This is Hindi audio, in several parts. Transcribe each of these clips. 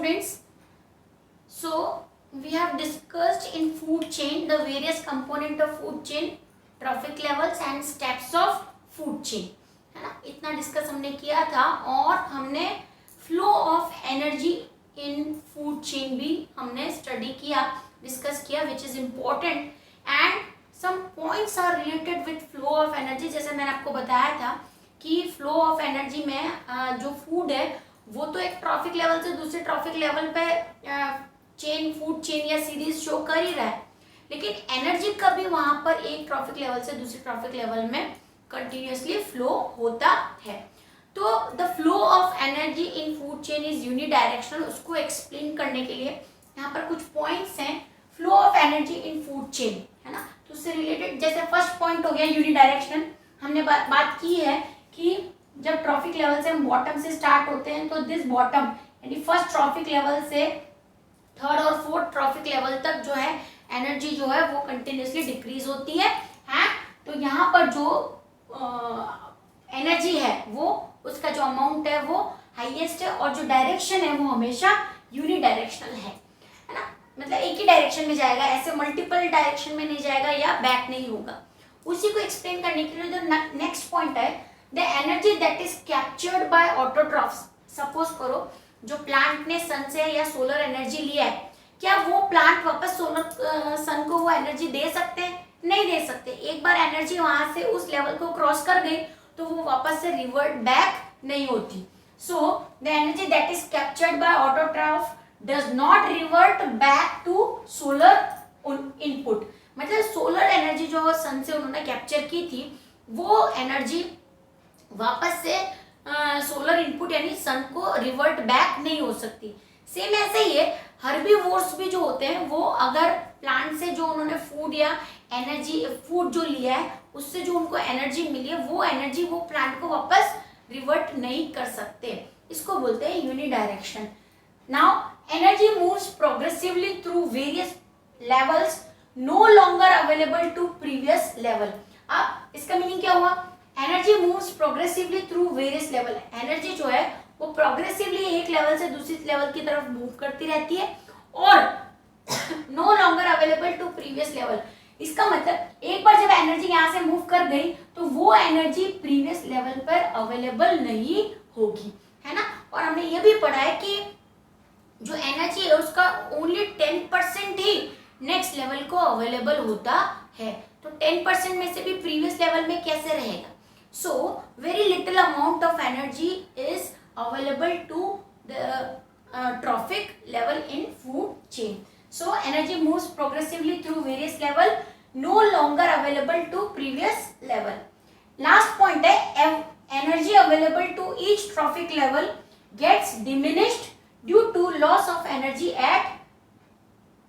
students, so we have discussed in food chain the various component of food chain, trophic levels and steps of food chain, है ना. इतना डिस्कस हमने किया था और हमने flow of energy in food chain भी हमने स्टडी किया, डिस्कस किया, which is important. And some points are related with flow of energy. जैसे मैंने आपको बताया था कि फ्लो ऑफ एनर्जी में जो फूड है वो तो एक ट्रॉफिक लेवल से दूसरे ट्रॉफिक लेवल पे चेन, फूड चेन या सीरीज शो कर ही रहा है, लेकिन एनर्जी का भी वहां पर एक ट्रॉफिक लेवल से दूसरे ट्रॉफिक लेवल में कंटिन्यूसली फ्लो होता है. तो the flow of energy in food chain is unidirectional. उसको एक्सप्लेन करने के लिए यहाँ पर कुछ पॉइंट्स हैं. Flow of energy in food chain, है ना, तो उससे रिलेटेड जैसे फर्स्ट पॉइंट हो गया यूनिडायरेक्शनल. हमने बात की है कि जब ट्रॉफिक लेवल से हम बॉटम से स्टार्ट होते हैं तो दिस बॉटम यानी फर्स्ट ट्रॉफिक लेवल से थर्ड और फोर्थ ट्रॉफिक लेवल तक जो है एनर्जी जो है वो कंटिन्यूसली डिक्रीज होती है. तो यहाँ पर जो एनर्जी है वो उसका जो अमाउंट है वो हाईएस्ट है और जो डायरेक्शन है वो हमेशा यूनिडायरेक्शनल है ना, मतलब एक ही डायरेक्शन में जाएगा, ऐसे मल्टीपल डायरेक्शन में नहीं जाएगा या बैक नहीं होगा. उसी को एक्सप्लेन करने के लिए जो नेक्स्ट पॉइंट है, the energy that is captured bye autotrophs. Suppose करो जो प्लांट ने सन से या सोलर एनर्जी लिया है, क्या वो प्लांट वापस सन को वो एनर्जी दे सकते हैं? नहीं दे सकते. एक बार एनर्जी वहां से उस लेवल को क्रॉस कर गई तो वो वापस से रिवर्ट बैक नहीं होती. So the energy that is captured by autotroph does not revert back to solar input. मतलब सोलर एनर्जी जो सन से उन्होंने कैप्चर की थी वो एनर्जी वापस से सोलर इनपुट यानी सन को रिवर्ट बैक नहीं हो सकती. सेम ऐसे ही है, हर्बीवोर्स भी जो होते हैं वो अगर प्लांट से जो उन्होंने फूड या एनर्जी फूड जो लिया है उससे जो उनको एनर्जी मिली है वो एनर्जी वो प्लांट को वापस रिवर्ट नहीं कर सकते. इसको बोलते हैं unidirection. Now energy moves progressively through various levels no longer available to previous level. अब इसका मीनिंग क्या हुआ? Energy moves progressively through various level. Energy जो है वो प्रोग्रेसिवली एक लेवल से दूसरी लेवल की तरफ मूव करती रहती है और no longer available to previous level. इसका मतलब एक बार जब एनर्जी यहाँ से मूव कर गई तो वो एनर्जी प्रीवियस लेवल पर अवेलेबल नहीं होगी, है ना. और हमने ये भी पढ़ा है कि जो एनर्जी है उसका ओनली 10% ही नेक्स्ट लेवल को अवेलेबल होता है. तो 10% में से भी प्रीवियस लेवल में कैसे रहेगा? So very little amount of energy is available to the trophic level in food chain. So energy moves progressively through various level, no longer available to previous level. Last point है energy available to each trophic level gets diminished due to loss of energy at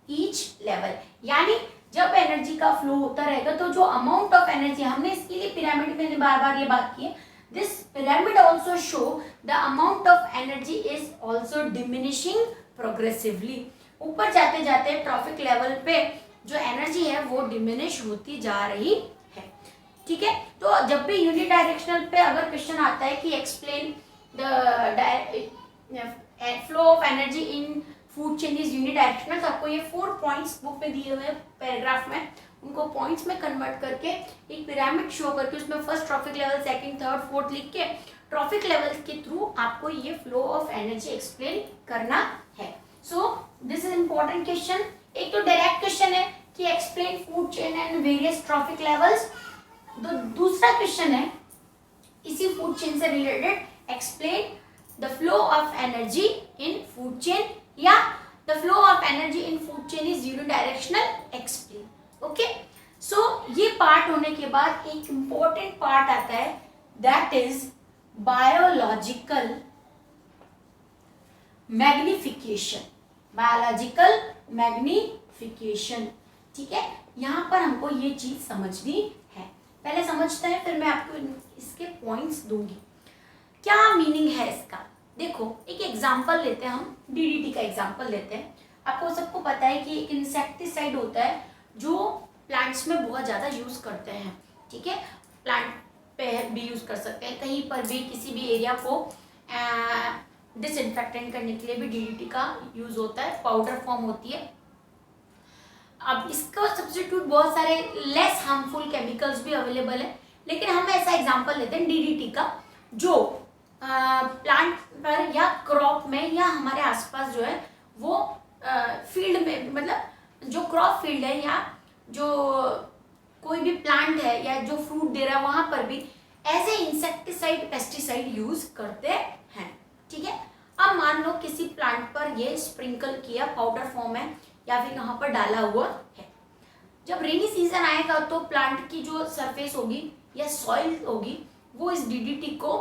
each level. यानी जब एनर्जी का फ्लो होता रहेगा तो जो अमाउंट ऑफ एनर्जी, हमने इसके लिए पिरामिड में बार बार ये बात की है, this pyramid also show the amount of energy is also diminishing progressively. ऊपर जाते जाते ट्रॉफिक लेवल पे जो एनर्जी है वो डिमिनिश होती जा रही है. ठीक है, तो जब भी यूनिडायरेक्शनल पे अगर क्वेश्चन आता है कि explain the flow of energy in food chain is unidirectional, तो आपको ये 4 पॉइंट्स बुक में दिए हुए पैराग्राफ में उनको पॉइंट्स में कन्वर्ट करके एक पिरामिड शो करके उसमें first trophic level, second, third, fourth लिख के ट्रॉफिक लेवल के थ्रू आपको ये फ्लो ऑफ एनर्जी एक्सप्लेन करना है. So this is important question. एक तो डायरेक्ट क्वेश्चन है कि explain food chain and various trophic levels. दूसरा क्वेश्चन है इसी फूड चेन से related, explain the flow of energy in food chain या the flow of energy in food chain is unidirectional, explain. Okay, so ये पार्ट होने के बाद एक इंपॉर्टेंट पार्ट आता है that is biological magnification. Biological magnification, ठीक है, यहाँ पर हमको ये चीज समझनी है. पहले समझते हैं फिर मैं आपको इसके पॉइंट्स दूंगी. क्या मीनिंग है इसका? देखो एक एग्जांपल लेते हैं, हम डीडीटी का एग्जांपल लेते हैं. आपको सबको पता है कि एक इंसेक्टिसाइड होता है जो प्लांट्स में बहुत ज़्यादा यूज़ करते हैं. ठीक है, प्लांट पे भी यूज़ कर सकते हैं, कहीं पर भी किसी भी एरिया को डिसइंफेक्टेंट करने के लिए भी डीडीटी का यूज होता है, पाउडर फॉर्म होती है। अब इसका सब्स्टिट्यूट बहुत सारे लेस हार्मफुल केमिकल्स भी अवेलेबल है, लेकिन हम ऐसा एग्जांपल लेते हैं डीडीटी का, जो प्लांट पर या क्रॉप में या हमारे आसपास जो है वो फील्ड में, मतलब जो क्रॉप फील्ड है या जो कोई भी प्लांट है या जो फ्रूट दे रहा है वहां पर भी as a insecticide pesticide use करते हैं। ठीक है, अब मान लो किसी प्लांट पर ये स्प्रिंकल किया, पाउडर फॉर्म है या फिर यहाँ पर डाला हुआ है। जब रेनी सीजन आएगा तो प्लांट की जो सरफेस होगी या सॉइल होगी वो इस डीडीटी को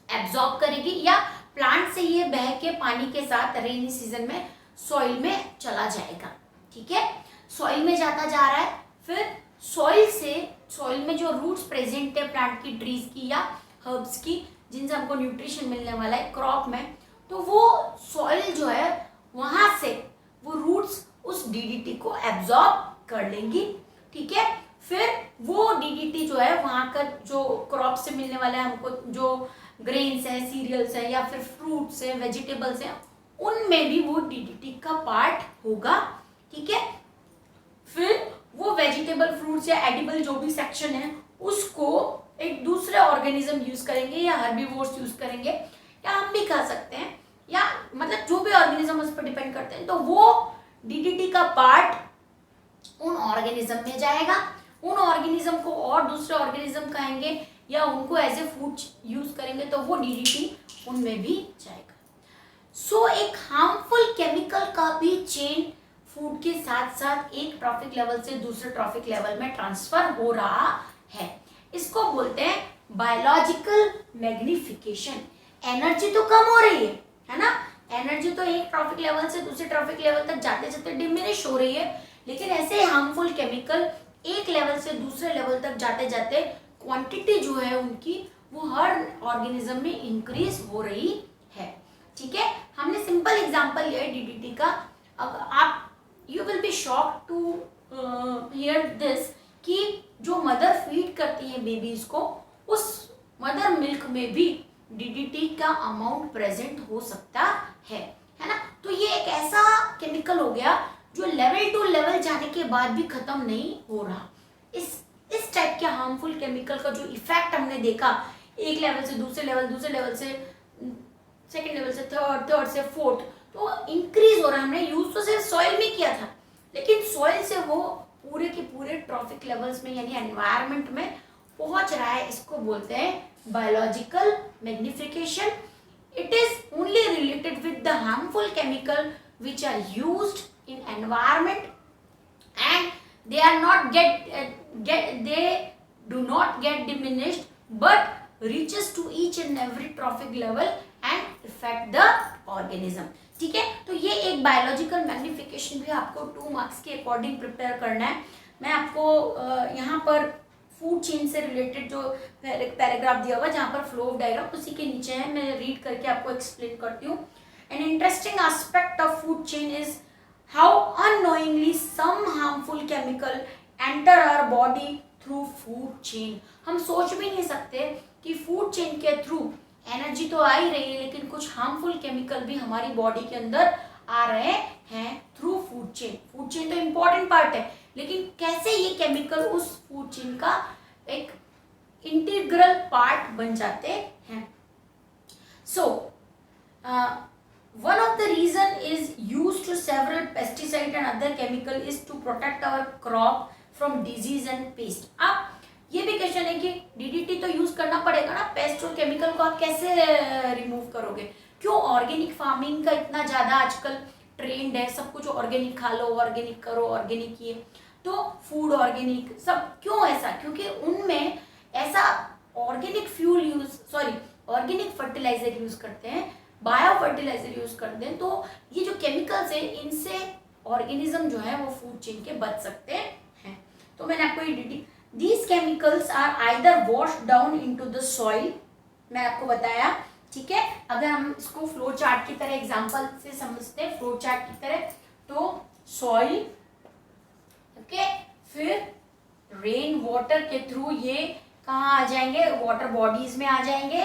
एब्जॉर्ब करेगी, या प्लांट से ये बह के पानी के साथ रेनी सीजन में सॉइल में चला जाएगा। ठीक है, सॉइल में जाता जा रहा है, फिर सॉइल में जो रूट्स प्रेजेंट है प्लांट की, ट्रीज की या हर्ब्स की, जिनसे हमको न्यूट्रिशन मिलने वाला है क्रॉप में, तो वो सॉइल जो है वहां से वो रूट्स उस डीडीटी को एब्जॉर्ब कर लेंगी। ठीक है, फिर वो डीडीटी जो है वहां का जो क्रॉप से मिलने वाला है हमको, जो ग्रेन्स है, सीरियल्स है या फिर फ्रूट्स है, वेजिटेबल्स है, उनमें भी वो डीडीटी का पार्ट होगा। ठीक है, फिर वो वेजिटेबल, फ्रूट्स या एडिबल जो भी सेक्शन है उसको एक दूसरे ऑर्गेनिज्म यूज करेंगे या हर्बीवोर्स यूज करेंगे, या हम भी खा सकते हैं, या मतलब जो भी ऑर्गेनिज्म उस पर डिपेंड करते हैं, तो वो डीडीटी का पार्ट उन ऑर्गेनिज्म में जाएगा। उन ऑर्गेनिज्म को और दूसरे ऑर्गेनिज्म खाएंगे या उनको एज ए फूड यूज करेंगे, तो वो डीडीटी उनमें भी जाएगा। सो एक हार्मफुल केमिकल का भी चेन फूड के साथ साथ एक ट्रॉफिक लेवल से दूसरे ट्रॉफिक लेवल में ट्रांसफर हो रहा है। इसको बोलते हैं बायोलॉजिकल मैग्निफिकेशन। एनर्जी तो कम हो रही है ना, एनर्जी तो एक ट्रॉफिक लेवल से दूसरे ट्रॉफिक लेवल तक जाते जाते डिमिनिश हो रही है, लेकिन ऐसे हार्मफुल केमिकल एक लेवल से दूसरे लेवल तक जाते जाते क्वांटिटी जो है उनकी वो हर ऑर्गेनिज्म में इंक्रीज हो रही है। ठीक है, हमने सिंपल एग्जांपल लिया है डीडीटी का। अब आप you will be shocked to hear this कि जो मदर फीड करती है बेबीज को, उस मदर मिल्क में भी डीडीटी का अमाउंट प्रेजेंट हो सकता है ना। तो ये एक ऐसा केमिकल हो गया जो लेवल टू लेवल जाने के बाद भी खत्म नहीं हो रहा। इस टाइप के हार्मफुल केमिकल का जो इफेक्ट हमने देखा, एक लेवल से दूसरे लेवल, दूसरे लेवल से सेकेंड लेवल से थर्ड, थर्ड से फोर्थ, तो इंक्रीज हो रहा है। हमने यूज तो सिर्फ सॉइल में किया था, लेकिन सॉइल से वो पूरे के पूरे ट्रॉफिक लेवल्स में यानी एनवायरनमेंट में पहुंच रहा है। इसको बोलते हैं biological magnification. It is only related with the harmful chemical which are used in environment and they are not they do not get diminished but reaches to each and every trophic level and affect the organism। ठीक है, तो ये एक बायोलॉजिकल मैग्निफिकेशन भी आपको 2 मार्क्स के अकॉर्डिंग प्रिपेयर करना है। मैं आपको यहाँ पर फूड चेन से रिलेटेड जो पैराग्राफ दिया हुआ है जहाँ पर फ्लो ऑफ डायग्राम उसी के नीचे है, मैं रीड करके आपको एक्सप्लेन करती हूँ। An interesting aspect of food chain is how unknowingly some harmful chemical enter our body through food chain। हम सोच भी नहीं सकते कि फूड चेन के थ्रू एनर्जी तो आ ही रही है, लेकिन कुछ हार्मफुल केमिकल भी हमारी बॉडी के अंदर आ रहे हैं through food chain. Food chain तो इम्पोर्टेंट पार्ट है, लेकिन कैसे ये केमिकल उस फूड चेन का एक इंटीग्रल पार्ट बन जाते हैं। सो one of the reason is used to several pesticide and other chemical is to protect our crop from disease and pest। अब ये भी क्वेश्चन है कि डीडीटी तो यूज करना पड़ेगा ना, पेस्ट और केमिकल को आप कैसे रिमूव करोगे? क्यों ऑर्गेनिक फार्मिंग का इतना ज्यादा आजकल ट्रेंड है, सब कुछ ऑर्गेनिक खा लो, ऑर्गेनिक करो, ऑर्गेनिक ये तो फूड ऑर्गेनिक सब, क्यों ऐसा? क्योंकि उनमें ऐसा organic fuel use organic fertiliser use करते हैं, बायो फर्टिलाइजर यूज करते हैं, तो ये जो केमिकल्स है इनसे ऑर्गेनिज्म जो है वो फूड चेन के बच सकते हैं। तो मैंने आपको ये detail, these chemicals are either wash down into the soil, मैं आपको बताया। ठीक है, अगर हम इसको फ्लो चार्ट की तरह एग्जांपल से समझते हैं, फ्लो चार्ट की तरह, तो सॉइल, ओके, फिर रेन वाटर के थ्रू ये कहाँ आ जाएंगे? वाटर बॉडीज में आ जाएंगे,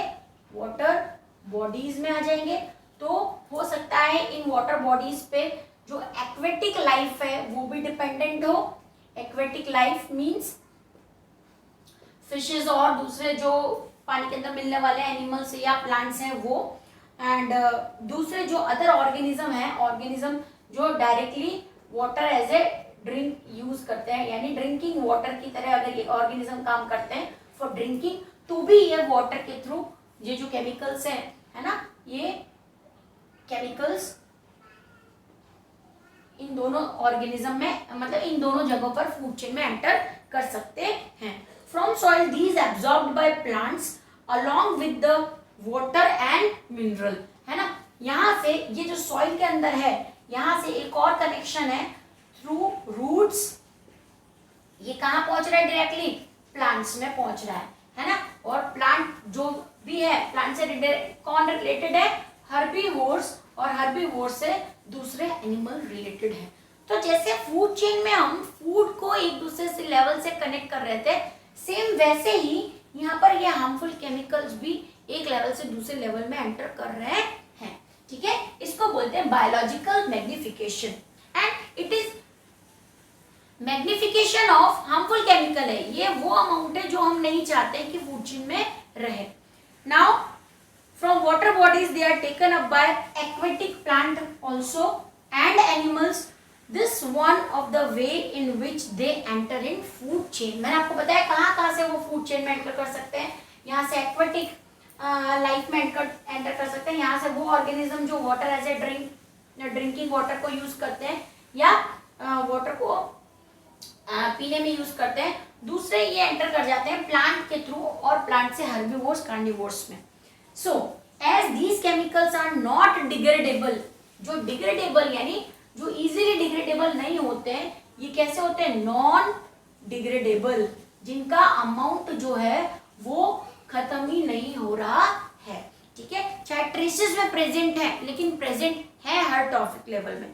वाटर बॉडीज में आ जाएंगे। तो हो सकता है इन वाटर बॉडीज पे जो एक्वेटिक लाइफ है वो भी डिपेंडेंट हो। एक्वेटिक लाइफ मींस फिशेस और दूसरे जो पानी के अंदर मिलने वाले एनिमल्स या प्लांट्स हैं वो, एंड दूसरे जो अदर ऑर्गेनिज्म है, ऑर्गेनिज्म जो directly water as a drink use करते हैं, यानी ड्रिंकिंग वाटर की तरह अगर ये ऑर्गेनिज्म काम करते हैं फॉर ड्रिंकिंग, तो भी ये वाटर के थ्रू ये जो केमिकल्स हैं, है ना, ये केमिकल्स इन दोनों ऑर्गेनिज्म में, मतलब इन दोनों जगहों पर फूड चेन में एंटर कर सकते हैं। From soil these absorbed by plants along with the water and mineral, है ना। यहाँ से ये जो सॉइल के अंदर है, यहाँ से एक और कनेक्शन है थ्रू रूट्स। ये कहाँ पहुंच रहा है? डायरेक्टली प्लांट्स में पहुंच रहा है ना। और प्लांट जो भी है, प्लांट से कौन रिलेटेड है? हर्बीवोर्स, और हर्बीवोर्स से दूसरे एनिमल रिलेटेड है। तो जैसे फूड चेन में हम फूड को एक दूसरे से लेवल से कनेक्ट कर रहे थे, सेम वैसे ही यहाँ पर ये हार्मफुल केमिकल्स भी एक लेवल से दूसरे लेवल में एंटर कर रहे हैं। ठीक है, इसको बोलते हैं biological magnification, and it is magnification of harmful chemical है। ये वो अमाउंट है जो हम नहीं चाहते कि फूड चेन में रहे। Now from water bodies they are taken up by aquatic plant also and animals. This one of the way in which they enter in food chain. मैंने आपको बताया कहाँ से वो फूड चेन में एंटर कर सकते हैं। यहाँ से एक्वेटिक लाइफ में एंटर कर सकते हैं। यहाँ से वो ऑर्गेनिज्म जो water as a drinking water को यूज करते हैं या वाटर को पीने में यूज करते हैं। दूसरे ये एंटर कर जाते हैं प्लांट के थ्रू, और प्लांट से हर्बीवोर्स, कार्निवोर्स में। So, as these chemicals are not degradable, जो डिग्रेडेबल यानी जो इजीली डिग्रेडेबल नहीं होते हैं, ये कैसे होते हैं? नॉन डिग्रेडेबल, जिनका अमाउंट जो है वो खत्म ही नहीं हो रहा है। ठीक है, चाहे ट्रेसेस में प्रेजेंट है, लेकिन प्रेजेंट है हर ट्रॉफिक लेवल में।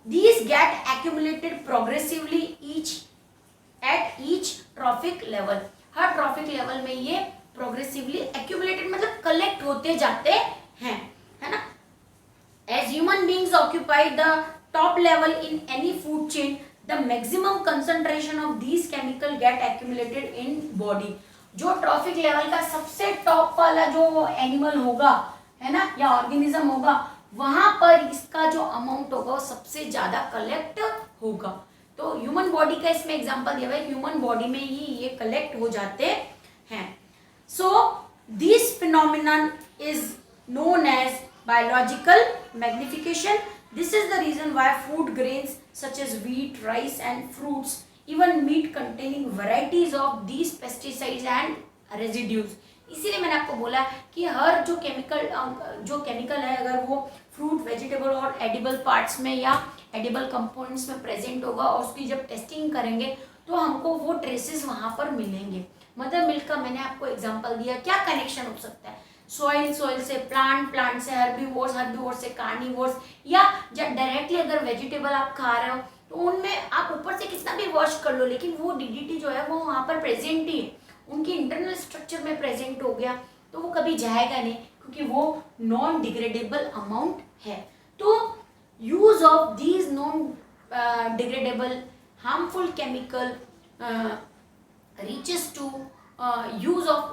These get accumulated progressively at each trophic level. Her trophic level में ये प्रोग्रेसिवली एक्यूमुलेटेड मतलब कलेक्ट होते जाते हैं, है ना। As human beings occupy the top level in any food chain, the maximum concentration of these chemical get accumulated in body. जो ट्रॉफिक लेवल का सबसे टॉप वाला जो एनिमल होगा, है ना, या ऑर्गेनिज्म होगा, वहां पर इसका जो अमाउंट होगा वो सबसे ज्यादा कलेक्ट होगा। तो ह्यूमन बॉडी का इसमें एग्जांपल दिया हुआ है, ह्यूमन बॉडी में ही ये कलेक्ट हो जाते हैं। So this phenomenon is known as biological magnification. This is the reason why food grains such as wheat, rice and fruits, even meat containing varieties of these pesticides and residues. इसीलिए मैंने आपको बोला कि हर जो केमिकल है, अगर वो फ्रूट, वेजिटेबल और एडिबल पार्ट्स में या एडिबल कंपोनेंट्स में प्रेजेंट होगा, और उसकी जब टेस्टिंग करेंगे तो हमको वो ट्रेसेस वहां पर मिलेंगे। मदर मिल्क का मैंने आपको एग्जांपल दिया। क्या कनेक्शन हो सकता है? सॉइल से प्लांट से हर्बीवोर्स से कार्निवोर्स, या जब डायरेक्टली अगर वेजिटेबल आप खा रहे हो तो उनमें आप ऊपर से कितना भी वॉश कर लो, लेकिन वो डीडीटी जो है वो वहाँ पर प्रेजेंट ही है, उनकी इंटरनल स्ट्रक्चर में प्रेजेंट हो गया, तो वो कभी जाएगा नहीं, क्योंकि वो नॉन डिग्रेडेबल अमाउंट है। तो use of these non degradable harmful chemical reaches to use of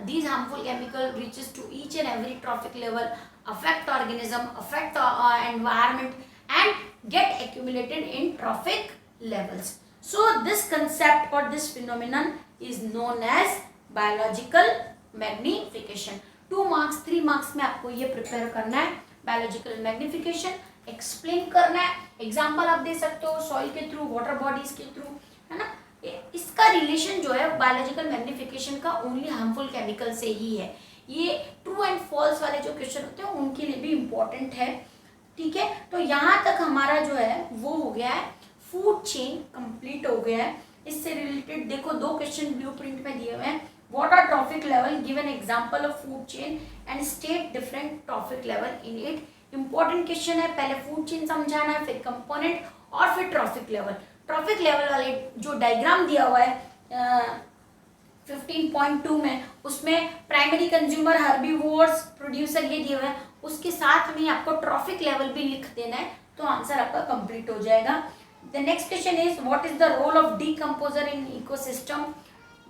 these harmful chemical reaches to each and every trophic level, affect organism, affect environment and get accumulated in trophic levels. So this concept or this phenomenon is known as biological magnification. 2 marks 3 marks में आपको ये प्रिपेयर करना है। बायोलॉजिकल मैग्निफिकेशन एक्सप्लेन करना है, एग्जाम्पल आप दे सकते हो सॉइल के थ्रू, वाटर बॉडीज के थ्रू, है ना। इसका रिलेशन जो है बायोलॉजिकल मैग्निफिकेशन का ओनली हार्मफुल केमिकल से ही है। ये ट्रू एंड फॉल्स वाले जो क्वेश्चन होते हैं उनके लिए भी इम्पोर्टेंट है। ठीक है, तो यहाँ तक हमारा जो है वो हो गया है, फूड चेन कंप्लीट हो गया है। इससे रिलेटेड देखो 2 क्वेश्चन ब्लूप्रिंट में दिए हुए हैं। What are trophic level, give an example of food chain and state different trophic level in it. Important question है, पहले फूड चेन समझाना है, फिर कंपोनेंट और फिर ट्रॉफिक लेवल। ट्रॉफिक लेवल वाले जो डायग्राम दिया हुआ है 15.2 में उसमें प्राइमरी कंज्यूमर, हर्बीवोर्स, प्रोड्यूसर ये दिए हुए हैं, उसके साथ में आपको ट्रॉफिक लेवल भी लिख देना है, तो आंसर आपका कंप्लीट हो जाएगा। The next question is what is the role of decomposer in ecosystem.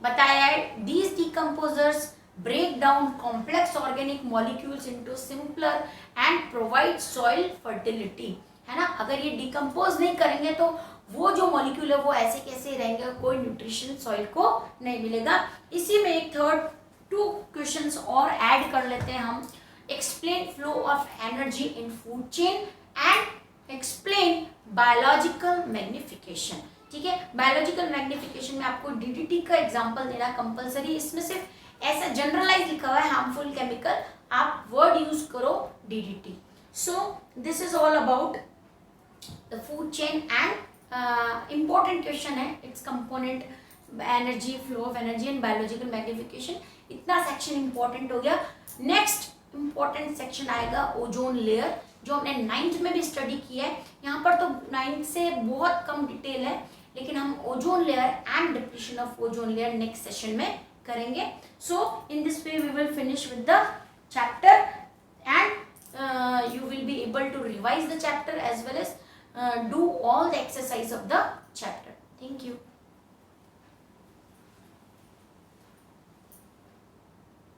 बताया है these decomposers break down complex organic molecules into simpler and provide soil fertility, है ना। अगर ये डिकम्पोज नहीं करेंगे तो वो जो मॉलिक्यूल है वो ऐसे कैसे रहेंगे, कोई न्यूट्रिशन सॉइल को नहीं मिलेगा। इसी में एक थर्ड 2 क्वेश्चंस और ऐड कर लेते हैं हम। Explain flow of energy in food chain and explain biological magnification. ठीक है, बायोलॉजिकल मैग्निफिकेशन में आपको डीडीटी का एग्जांपल देना कंपलसरी, इसमें सिर्फ ऐसा जनरलाइज लिखा हुआ है हार्मफुल केमिकल, आप वर्ड यूज करो DDT. So this is all about the food chain and important question है, its component, energy, flow of energy and biological magnification. इतना सेक्शन इंपॉर्टेंट हो गया। नेक्स्ट इंपॉर्टेंट सेक्शन आएगा ओजोन लेयर, जो हमने 9th में भी स्टडी किया है। यहाँ पर तो 9th से बहुत कम डिटेल है, लेकिन हम ozone layer and depletion of ozone layer next session में करेंगे। So in this way we will finish with the chapter and you will be able to revise the chapter as well as do all the exercise of the chapter. Thank you.